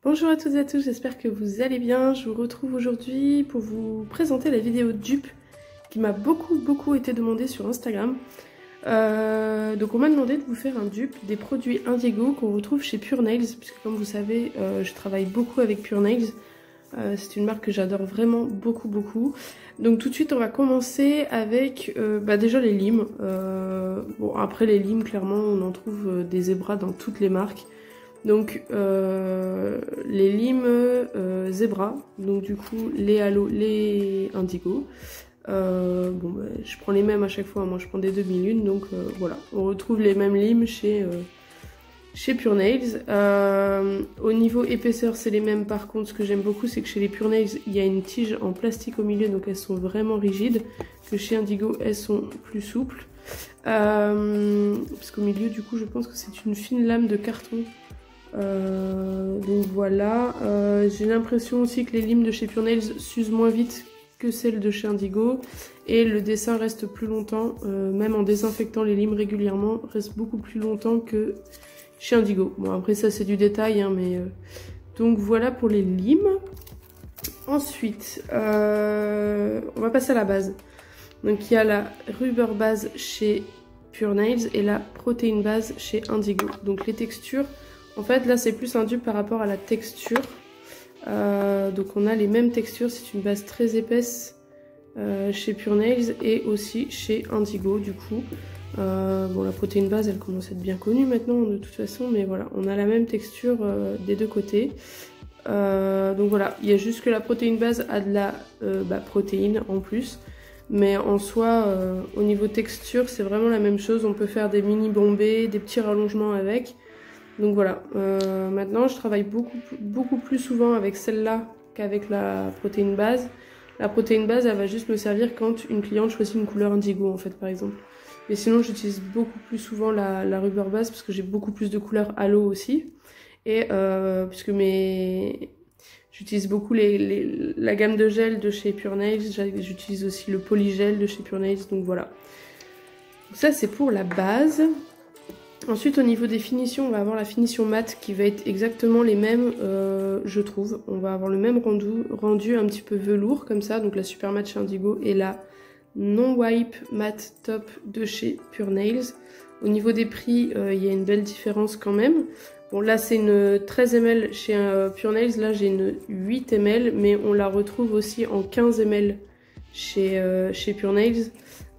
Bonjour à toutes et à tous, j'espère que vous allez bien. Je vous retrouve aujourd'hui pour vous présenter la vidéo dupe qui m'a beaucoup été demandée sur Instagram. Donc on m'a demandé de vous faire un dupe des produits Indigo qu'on retrouve chez Pure Nails, puisque comme vous savez, je travaille beaucoup avec Pure Nails. C'est une marque que j'adore vraiment beaucoup. Donc tout de suite on va commencer avec déjà les limes. Bon après les limes clairement on en trouve des zébras dans toutes les marques. Donc les limes zébra, donc du coup les halo, les indigo. Je prends les mêmes à chaque fois, moi je prends des demi-lunes, donc voilà, on retrouve les mêmes limes chez Pure Nails. Au niveau épaisseur c'est les mêmes, par contre ce que j'aime beaucoup c'est que chez les Pure Nails il y a une tige en plastique au milieu, donc elles sont vraiment rigides, que chez Indigo elles sont plus souples. Parce qu'au milieu du coup je pense que c'est une fine lame de carton. Donc voilà, j'ai l'impression aussi que les limes de chez Pure Nails s'usent moins vite que celles de chez Indigo et le dessin reste plus longtemps, même en désinfectant les limes régulièrement, reste beaucoup plus longtemps que chez Indigo. Bon après ça c'est du détail hein, mais donc voilà pour les limes. Ensuite on va passer à la base. Donc il y a la rubber base chez Pure Nails et la protéine base chez Indigo. Donc les textures, en fait là c'est plus un dupe par rapport à la texture. Donc on a les mêmes textures, c'est une base très épaisse chez Pure Nails et aussi chez Indigo du coup. Bon la protéine base elle commence à être bien connue maintenant de toute façon, mais voilà, on a la même texture des deux côtés. Donc voilà, il y a juste que la protéine base a de la protéine en plus. Mais en soi, au niveau texture, c'est vraiment la même chose. On peut faire des mini bombés, des petits rallongements avec. Donc voilà, maintenant je travaille beaucoup plus souvent avec celle-là qu'avec la protéine base. La protéine base, elle va juste me servir quand une cliente choisit une couleur indigo en fait par exemple. Mais sinon j'utilise beaucoup plus souvent la rubber base parce que j'ai beaucoup plus de couleurs halo aussi. Et puisque j'utilise beaucoup la gamme de gel de chez Pure Nails, j'utilise aussi le polygel de chez Pure Nails, donc voilà. Donc ça c'est pour la base. Ensuite au niveau des finitions, on va avoir la finition mat qui va être exactement les mêmes, je trouve. On va avoir le même rendu un petit peu velours comme ça, donc la super matte chez Indigo et la non wipe matte top de chez Pure Nails. Au niveau des prix, il y a une belle différence quand même. Bon là c'est une 13 ml chez Pure Nails, là j'ai une 8 ml, mais on la retrouve aussi en 15 ml chez Pure Nails.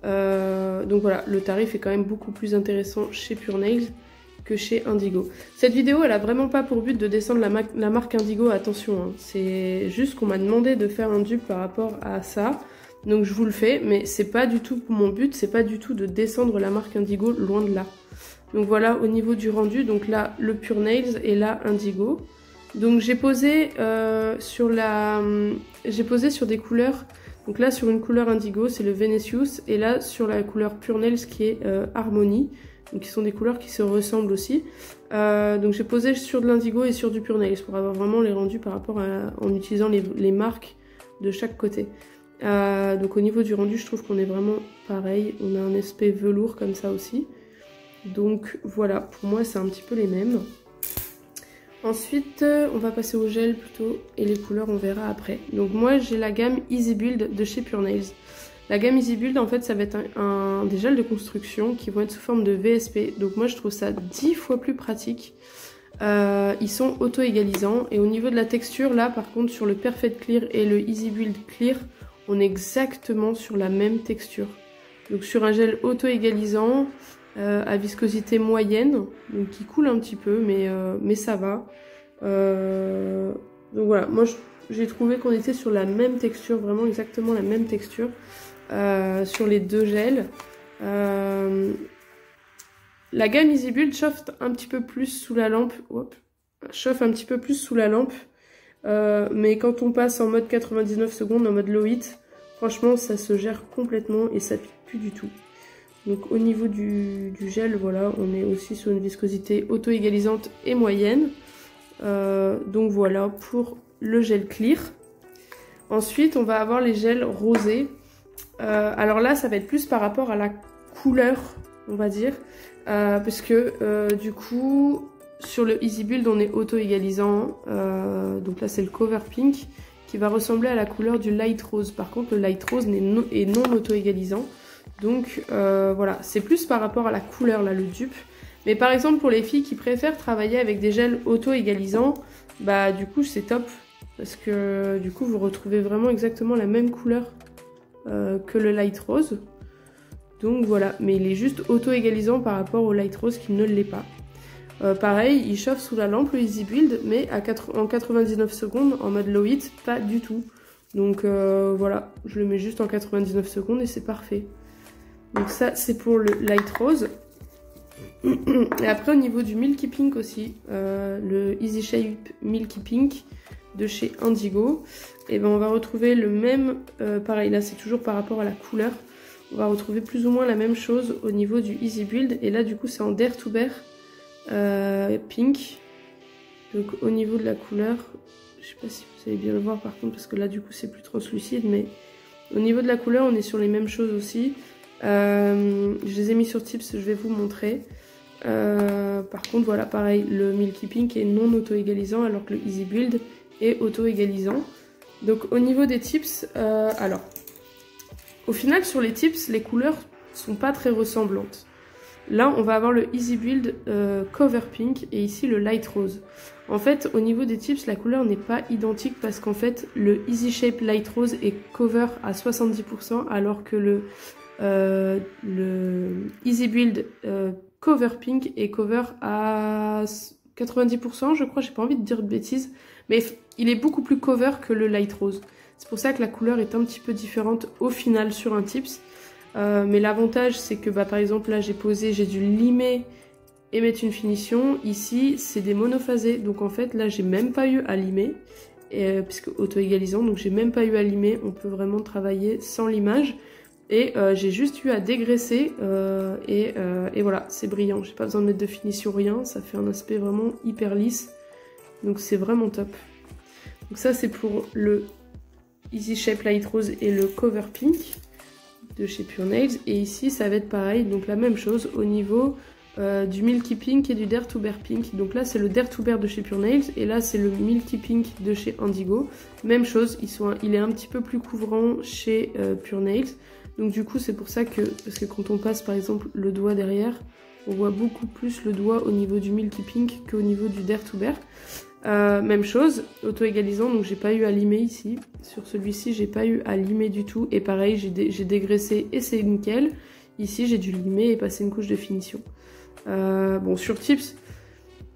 Donc voilà, le tarif est quand même beaucoup plus intéressant chez Pure Nails que chez Indigo. Cette vidéo elle a vraiment pas pour but de descendre la marque Indigo, attention, hein. C'est juste qu'on m'a demandé de faire un dupe par rapport à ça. Donc je vous le fais, mais c'est pas du tout mon but, c'est pas du tout de descendre la marque Indigo, loin de là. Donc voilà au niveau du rendu, donc là le Pure Nails et là Indigo. Donc j'ai posé sur des couleurs. Donc là sur une couleur Indigo c'est le Venetius et là sur la couleur Pure Nails qui est Harmony. Donc qui sont des couleurs qui se ressemblent aussi. Donc j'ai posé sur de l'Indigo et sur du Pure Nails pour avoir vraiment les rendus par rapport en utilisant les marques de chaque côté. Donc au niveau du rendu je trouve qu'on est vraiment pareil. On a un aspect velours comme ça aussi. Donc voilà, pour moi c'est un petit peu les mêmes. Ensuite on va passer au gel plutôt et les couleurs on verra après. Donc moi j'ai la gamme Easy Build de chez Pure Nails. La gamme Easy Build en fait ça va être des gels de construction qui vont être sous forme de VSP. Donc moi je trouve ça 10 fois plus pratique. Ils sont auto-égalisants et au niveau de la texture là par contre sur le Perfect Clear et le Easy Build Clear on est exactement sur la même texture. Donc sur un gel auto-égalisant à viscosité moyenne, donc qui coule un petit peu, mais ça va. Donc voilà, moi j'ai trouvé qu'on était sur la même texture, vraiment exactement la même texture sur les deux gels. La gamme Easy Build chauffe un petit peu plus sous la lampe, mais quand on passe en mode 99 secondes, en mode low heat, franchement ça se gère complètement et ça pique plus du tout. Donc au niveau du gel, voilà, on est aussi sur une viscosité auto-égalisante et moyenne. Donc voilà pour le gel clear. Ensuite, on va avoir les gels rosés. Alors là, ça va être plus par rapport à la couleur, on va dire. Parce que du coup, sur le Easy Build, on est auto-égalisant. Donc là, c'est le Cover Pink qui va ressembler à la couleur du Light Rose. Par contre, le Light Rose est non auto-égalisant. Donc voilà, c'est plus par rapport à la couleur, là, le dupe. Mais par exemple, pour les filles qui préfèrent travailler avec des gels auto-égalisants, bah du coup, c'est top. Parce que du coup, vous retrouvez vraiment exactement la même couleur que le Light Rose. Donc voilà, mais il est juste auto-égalisant par rapport au Light Rose qui ne l'est pas. Pareil, il chauffe sous la lampe le Easy Build, mais en 99 secondes, en mode low heat, pas du tout. Donc voilà, je le mets juste en 99 secondes et c'est parfait. Donc ça, c'est pour le Light Rose. Et après, au niveau du Milky Pink aussi, le Easy Shape Milky Pink de chez Indigo, et ben on va retrouver le même, pareil, là c'est toujours par rapport à la couleur, on va retrouver plus ou moins la même chose au niveau du Easy Build, et là du coup c'est en Dare to Bear Pink. Donc au niveau de la couleur, je sais pas si vous allez bien le voir par contre, parce que là du coup c'est plus translucide, mais au niveau de la couleur on est sur les mêmes choses aussi. Je les ai mis sur Tips, je vais vous montrer. Par contre voilà, pareil, le Milky Pink est non auto-égalisant alors que le Easy Build est auto-égalisant. Donc au niveau des tips, alors au final sur les tips, les couleurs sont pas très ressemblantes. Là on va avoir le Easy Build Cover Pink et ici le Light Rose. En fait au niveau des tips, la couleur n'est pas identique parce qu'en fait le Easy Shape Light Rose est cover à 70% alors que le Easy Build Cover Pink est cover à 90%, je crois, j'ai pas envie de dire de bêtises, mais il est beaucoup plus cover que le Light Rose. C'est pour ça que la couleur est un petit peu différente au final sur un tips. Mais l'avantage, c'est que bah, par exemple, là j'ai posé, j'ai dû limer et mettre une finition. Ici, c'est des monophasés, donc en fait, là j'ai même pas eu à limer, puisque auto-égalisant, donc j'ai même pas eu à limer. On peut vraiment travailler sans limage. Et j'ai juste eu à dégraisser et voilà, c'est brillant. J'ai pas besoin de mettre de finition, rien. Ça fait un aspect vraiment hyper lisse. Donc c'est vraiment top. Donc ça c'est pour le Easy Shape Light Rose et le Cover Pink de chez Pure Nails. Et ici ça va être pareil, donc la même chose au niveau du Milky Pink et du Dare to Bear Pink. Donc là c'est le Dare to Bear de chez Pure Nails et là c'est le Milky Pink de chez Indigo. Même chose, il est un petit peu plus couvrant chez Pure Nails. Donc du coup c'est pour ça que, parce que quand on passe par exemple le doigt derrière, on voit beaucoup plus le doigt au niveau du Milky Pink qu'au niveau du Dare to Bear. Même chose, auto-égalisant, donc j'ai pas eu à limer ici. Sur celui-ci j'ai pas eu à limer du tout. Et pareil, j'ai dégraissé et c'est nickel. Ici j'ai dû limer et passer une couche de finition. Bon sur Tips,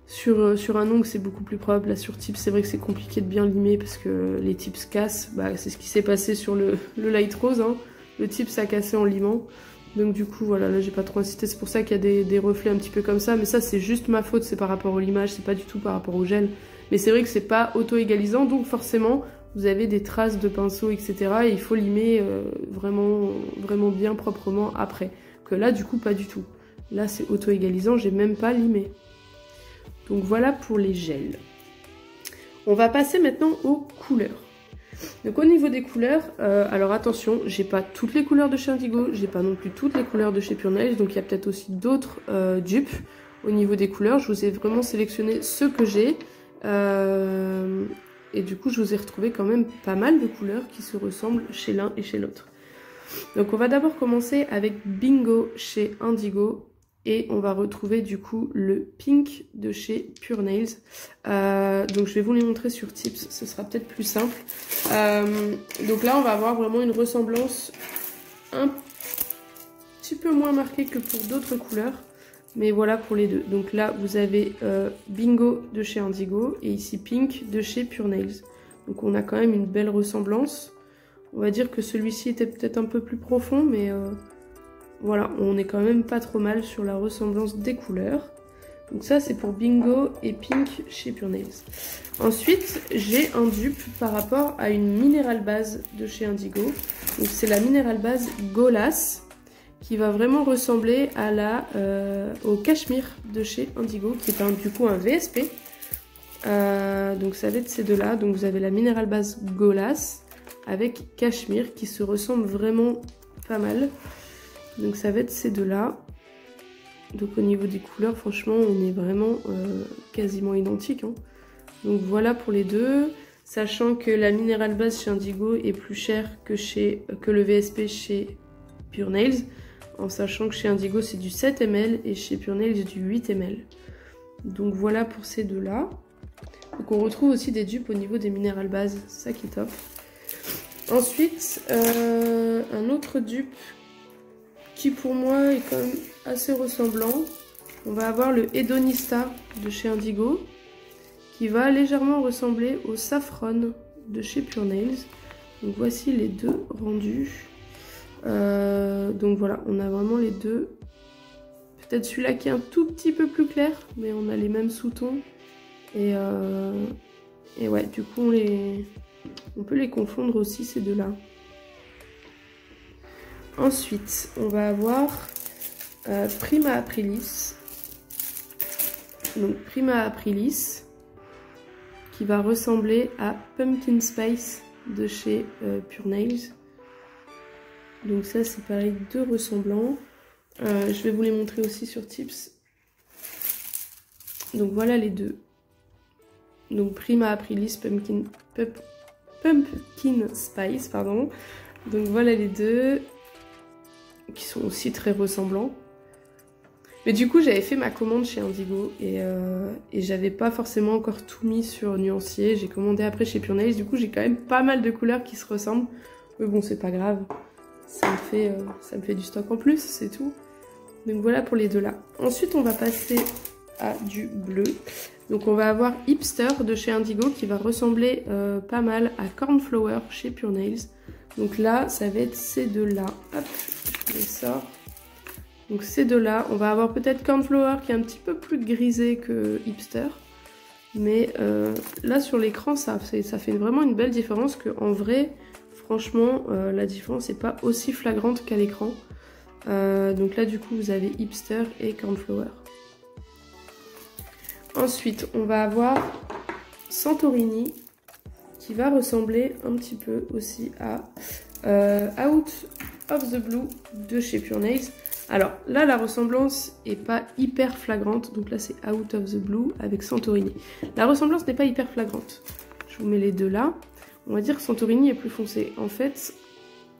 sur un ongle c'est beaucoup plus propre. Là sur Tips c'est vrai que c'est compliqué de bien limer parce que les tips cassent. Bah, c'est ce qui s'est passé sur le Light Rose, hein. Le Tips a cassé en limant. Donc du coup voilà, là j'ai pas trop insisté, c'est pour ça qu'il y a des reflets un petit peu comme ça. Mais ça c'est juste ma faute, c'est par rapport au limage, c'est pas du tout par rapport au gel. Mais c'est vrai que c'est pas auto-égalisant, donc forcément vous avez des traces de pinceau, etc. Et il faut limer vraiment, vraiment bien proprement après. Que là du coup pas du tout. Là c'est auto-égalisant, j'ai même pas limé. Donc voilà pour les gels. On va passer maintenant aux couleurs. Donc au niveau des couleurs, alors attention, j'ai pas toutes les couleurs de chez Indigo, j'ai pas non plus toutes les couleurs de chez Pure Nails, donc il y a peut-être aussi d'autres dupes au niveau des couleurs. Je vous ai vraiment sélectionné ceux que j'ai, et du coup je vous ai retrouvé quand même pas mal de couleurs qui se ressemblent chez l'un et chez l'autre. Donc on va d'abord commencer avec Bingo chez Indigo. Et on va retrouver du coup le pink de chez Pure Nails. Donc je vais vous les montrer sur Tips, ce sera peut-être plus simple. Donc là on va avoir vraiment une ressemblance un petit peu moins marquée que pour d'autres couleurs. Mais voilà pour les deux. Donc là vous avez Bingo de chez Indigo et ici Pink de chez Pure Nails. Donc on a quand même une belle ressemblance. On va dire que celui-ci était peut-être un peu plus profond, mais... voilà, on est quand même pas trop mal sur la ressemblance des couleurs. Donc ça c'est pour Bingo et Pink chez Pure Nails. Ensuite j'ai un dupe par rapport à une minérale base de chez Indigo. Donc c'est la minérale base Golas qui va vraiment ressembler à au Cachemire de chez Indigo, qui est du coup un VSP. Donc ça va être ces deux-là. Donc vous avez la minérale base Golas avec Cachemire qui se ressemblent vraiment pas mal. Donc ça va être ces deux-là. Donc au niveau des couleurs, franchement, on est vraiment quasiment identiques. Hein. Donc voilà pour les deux. Sachant que la Mineral Base chez Indigo est plus chère que le VSP chez Pure Nails. En sachant que chez Indigo c'est du 7 ml et chez Pure Nails du 8 ml. Donc voilà pour ces deux-là. Donc on retrouve aussi des dupes au niveau des Mineral Base, ça qui est top. Ensuite, un autre dupe qui pour moi est quand même assez ressemblant. On va avoir le Hedonista de chez Indigo, qui va légèrement ressembler au Saffron de chez Pure Nails. Donc voici les deux rendus. Donc voilà, on a vraiment les deux. Peut-être celui-là qui est un tout petit peu plus clair, mais on a les mêmes sous-tons. Et ouais, du coup on peut les confondre aussi ces deux-là. Ensuite, on va avoir Prima Aprilis. Donc Prima Aprilis, qui va ressembler à Pumpkin Spice de chez Pure Nails. Donc ça c'est pareil, deux ressemblants. Je vais vous les montrer aussi sur Tips. Donc voilà les deux. Donc Prima Aprilis Pumpkin Spice, pardon. Donc voilà les deux, qui sont aussi très ressemblants. Mais du coup j'avais fait ma commande chez Indigo et j'avais pas forcément encore tout mis sur Nuancier. J'ai commandé après chez Pure Nails, du coup j'ai quand même pas mal de couleurs qui se ressemblent. Mais bon c'est pas grave, ça me fait du stock en plus, c'est tout. Donc voilà pour les deux là. Ensuite on va passer à du bleu. Donc on va avoir Hipster de chez Indigo qui va ressembler pas mal à Cornflower chez Pure Nails. Donc là ça va être ces deux là. Hop, je les sors. Donc ces deux-là, on va avoir peut-être Cornflower qui est un petit peu plus grisé que Hipster. Mais là sur l'écran, ça fait vraiment une belle différence qu'en vrai, franchement, la différence n'est pas aussi flagrante qu'à l'écran. Donc là du coup, vous avez Hipster et Cornflower. Ensuite, on va avoir Santorini qui va ressembler un petit peu aussi à Out of the Blue de chez Pure Nails. Alors là la ressemblance est pas hyper flagrante, donc là c'est Out of the Blue avec Santorini. La ressemblance n'est pas hyper flagrante. Je vous mets les deux là. On va dire que Santorini est plus foncé. En fait,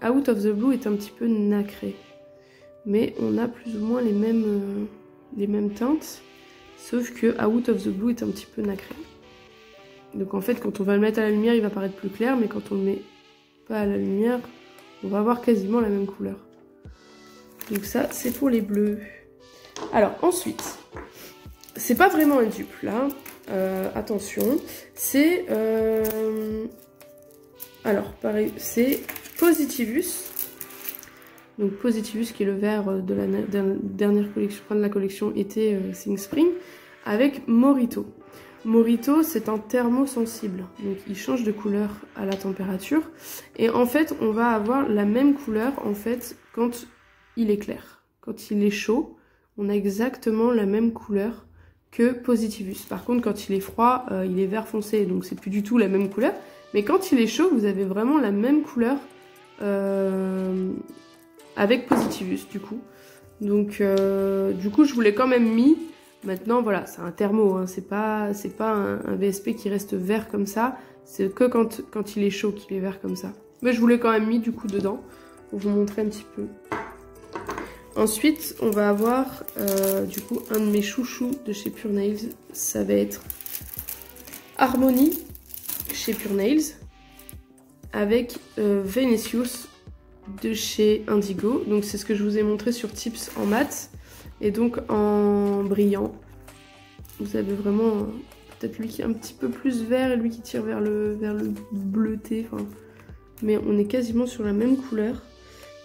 Out of the Blue est un petit peu nacré. Mais on a plus ou moins les mêmes teintes. Sauf que Out of the Blue est un petit peu nacré. Donc en fait quand on va le mettre à la lumière il va paraître plus clair, mais quand on le met pas à la lumière, on va avoir quasiment la même couleur. Donc ça, c'est pour les bleus. Alors ensuite, c'est pas vraiment un dupe là. Attention, c'est alors pareil, c'est Positivus. Donc Positivus qui est le vert de la dernière collection, de la collection été Sing Spring, avec Morito. Morito, c'est un thermosensible, donc il change de couleur à la température. Et en fait, on va avoir la même couleur en fait quand il est clair. Quand il est chaud, on a exactement la même couleur que Positivus. Par contre, quand il est froid, il est vert foncé, donc c'est plus du tout la même couleur. Mais quand il est chaud, vous avez vraiment la même couleur avec Positivus, du coup. Donc, du coup, je vous l'ai quand même mis. Maintenant, voilà, c'est un thermo, hein. C'est pas un VSP qui reste vert comme ça. C'est que quand il est chaud qu'il est vert comme ça. Mais je vous l'ai quand même mis, du coup, dedans, pour vous montrer un petit peu. Ensuite, on va avoir du coup un de mes chouchous de chez Pure Nails. Ça va être Harmony chez Pure Nails avec Venesius de chez Indigo. Donc c'est ce que je vous ai montré sur Tips en mat et donc en brillant. Vous avez vraiment peut-être lui qui est un petit peu plus vert et lui qui tire vers le bleuté. Enfin, mais on est quasiment sur la même couleur.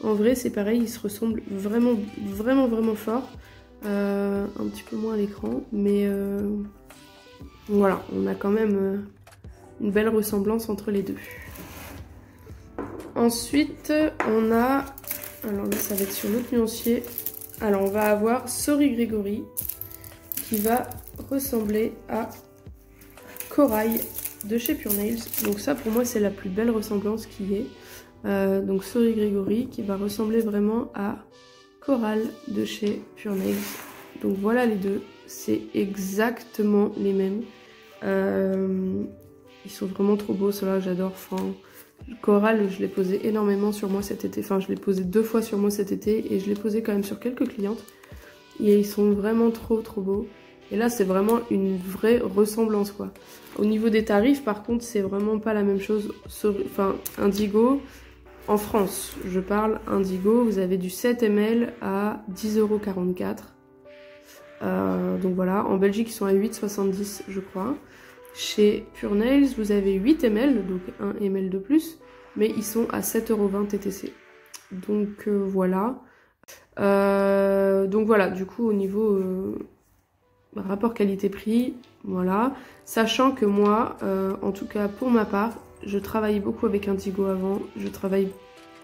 En vrai, c'est pareil, ils se ressemblent vraiment, vraiment, vraiment fort. Un petit peu moins à l'écran, mais voilà, on a quand même une belle ressemblance entre les deux. Ensuite, on a... Alors là, ça va être sur l'autre nuancier. Alors, on va avoir Sorry Gregory, qui va ressembler à Corail de chez Pure Nails. Donc ça, pour moi, c'est la plus belle ressemblance qui est. Donc Sorry Gregory qui va ressembler vraiment à Coral de chez Pure Nails. Donc voilà les deux, c'est exactement les mêmes. Ils sont vraiment trop beaux, ceux-là j'adore. Enfin, Coral, je l'ai posé énormément sur moi cet été. Enfin, je l'ai posé 2 fois sur moi cet été et je l'ai posé quand même sur quelques clientes. Et ils sont vraiment trop beaux. Et là, c'est vraiment une vraie ressemblance, quoi. Au niveau des tarifs, par contre, c'est vraiment pas la même chose. Enfin, Indigo, en France, je parle Indigo, vous avez du 7 ml à 10,44 €. Donc voilà, en Belgique, ils sont à 8,70 je crois. Chez Pure Nails, vous avez 8 ml, donc 1 ml de plus, mais ils sont à 7,20 € TTC. Donc voilà. Donc voilà, du coup, au niveau rapport qualité-prix, voilà. Sachant que moi, en tout cas pour ma part, je travaillais beaucoup avec Indigo avant, je travaille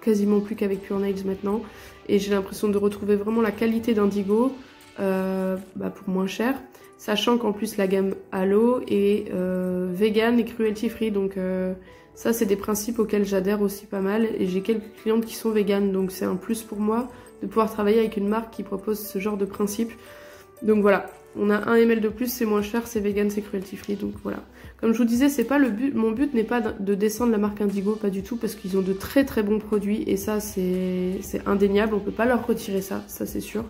quasiment plus qu'avec Pure Nails maintenant, et j'ai l'impression de retrouver vraiment la qualité d'Indigo pour moins cher. Sachant qu'en plus la gamme Halo est vegan et cruelty free, donc ça c'est des principes auxquels j'adhère aussi pas mal, et j'ai quelques clientes qui sont véganes, donc c'est un plus pour moi de pouvoir travailler avec une marque qui propose ce genre de principe. Donc voilà, on a 1 ml de plus, c'est moins cher, c'est vegan, c'est cruelty free, donc voilà. Comme je vous disais, c'est pas le but, mon but n'est pas de descendre la marque Indigo, pas du tout, parce qu'ils ont de très bons produits, et ça c'est indéniable, on peut pas leur retirer ça c'est sûr.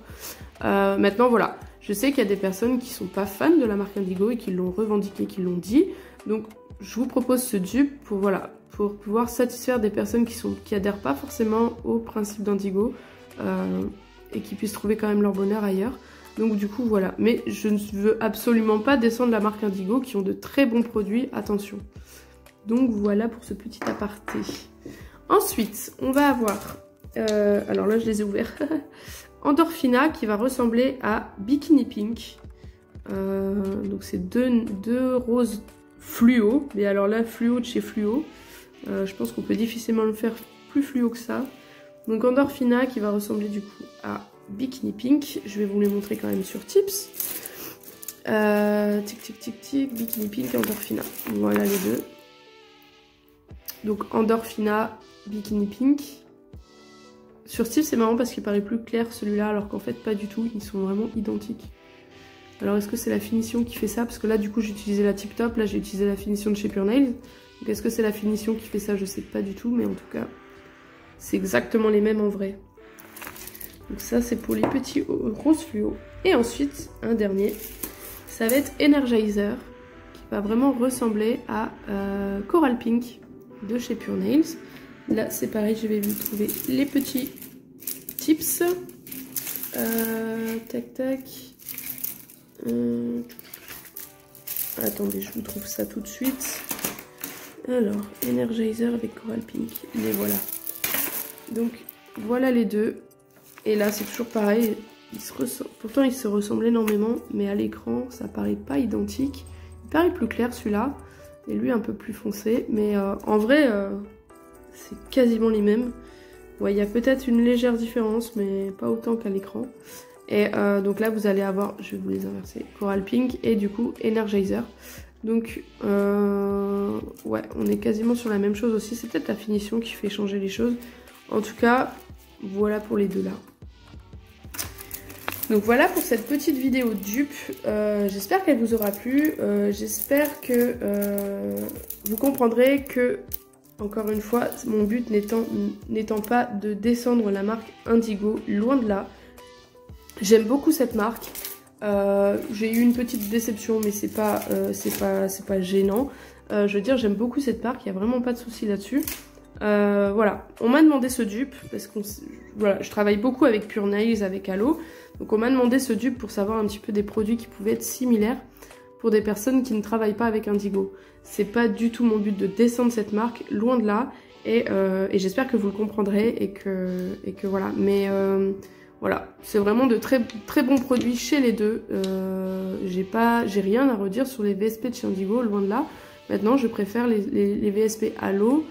Maintenant voilà, je sais qu'il y a des personnes qui sont pas fans de la marque Indigo et qui l'ont revendiqué, qui l'ont dit, donc je vous propose ce dupe pour voilà, pour pouvoir satisfaire des personnes qui adhèrent pas forcément au principe d'Indigo, et qui puissent trouver quand même leur bonheur ailleurs. Donc du coup voilà, mais je ne veux absolument pas descendre la marque Indigo qui ont de très bons produits, attention. Donc voilà pour ce petit aparté. Ensuite, on va avoir, alors là je les ai ouverts, Endorphina qui va ressembler à Bikini Pink. Donc c'est deux roses fluo, mais alors là fluo de chez Fluo. Je pense qu'on peut difficilement le faire plus fluo que ça. Donc Endorphina qui va ressembler du coup à Bikini Pink. Je vais vous les montrer quand même sur Tips. Tic, Bikini Pink et Endorphina. Voilà les deux. Donc Endorphina, Bikini Pink. Sur Tips c'est marrant parce qu'il paraît plus clair celui-là alors qu'en fait pas du tout. Ils sont vraiment identiques. Alors est-ce que c'est la finition qui fait ça? Parce que là du coup j'ai utilisé la Tip Top. Là j'ai utilisé la finition de chez Pure Nails. Donc est-ce que c'est la finition qui fait ça? Je sais pas du tout. Mais en tout cas c'est exactement les mêmes en vrai. Donc ça c'est pour les petits roses fluo. Et ensuite un dernier, ça va être Energizer qui va vraiment ressembler à Coral Pink de chez Pure Nails. Là c'est pareil, je vais vous trouver les petits tips. Tac. Attendez, je vous trouve ça tout de suite. Alors, Energizer avec Coral Pink, les voilà. Donc voilà les deux. Et là c'est toujours pareil, pourtant ils se ressemblent énormément, mais à l'écran ça paraît pas identique. Il paraît plus clair celui-là, et lui un peu plus foncé, mais en vrai c'est quasiment les mêmes. Ouais, il y a peut-être une légère différence, mais pas autant qu'à l'écran. Et donc là vous allez avoir, je vais vous les inverser, Coral Pink et du coup Energizer. Donc ouais, on est quasiment sur la même chose aussi, c'est peut-être la finition qui fait changer les choses. En tout cas, voilà pour les deux là. Donc voilà pour cette petite vidéo dupe, j'espère qu'elle vous aura plu, j'espère que vous comprendrez que, encore une fois, mon but n'étant pas de descendre la marque Indigo, loin de là. J'aime beaucoup cette marque, j'ai eu une petite déception mais c'est pas gênant, je veux dire j'aime beaucoup cette marque, il n'y a vraiment pas de souci là-dessus. Voilà, on m'a demandé ce dupe parce que voilà, je travaille beaucoup avec Pure Nails, avec Halo. Donc on m'a demandé ce dupe pour savoir un petit peu des produits qui pouvaient être similaires pour des personnes qui ne travaillent pas avec Indigo. C'est pas du tout mon but de descendre cette marque, loin de là. Et j'espère que vous le comprendrez et que voilà. Mais voilà, c'est vraiment de très bons produits chez les deux. J'ai rien à redire sur les VSP de chez Indigo, loin de là. Maintenant je préfère les VSP Halo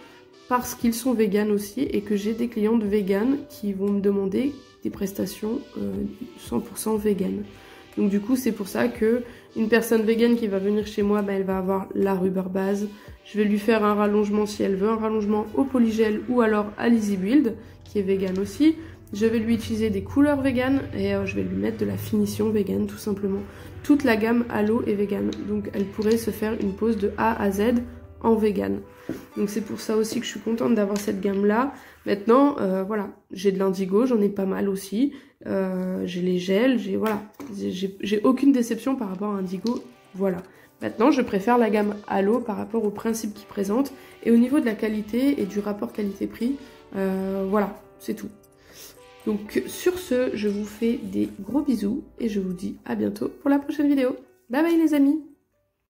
parce qu'ils sont véganes aussi et que j'ai des clientes véganes qui vont me demander des prestations 100% véganes. Donc du coup c'est pour ça que une personne végane qui va venir chez moi, elle va avoir la Rubber Base. Je vais lui faire un rallongement si elle veut, un rallongement au polygel ou alors à l'Easy Build qui est vegan aussi. Je vais lui utiliser des couleurs vegan et je vais lui mettre de la finition vegan tout simplement. Toute la gamme Halo est vegan, donc elle pourrait se faire une pose de A à Z en vegan. Donc c'est pour ça aussi que je suis contente d'avoir cette gamme là. Maintenant, voilà, j'ai de l'indigo, j'en ai pas mal aussi. J'ai les gels, j'ai aucune déception par rapport à indigo, voilà. Maintenant, je préfère la gamme Halo par rapport au principe qu'ils présentent. Et au niveau de la qualité et du rapport qualité-prix, voilà, c'est tout. Donc sur ce, je vous fais des gros bisous et je vous dis à bientôt pour la prochaine vidéo. Bye bye les amis!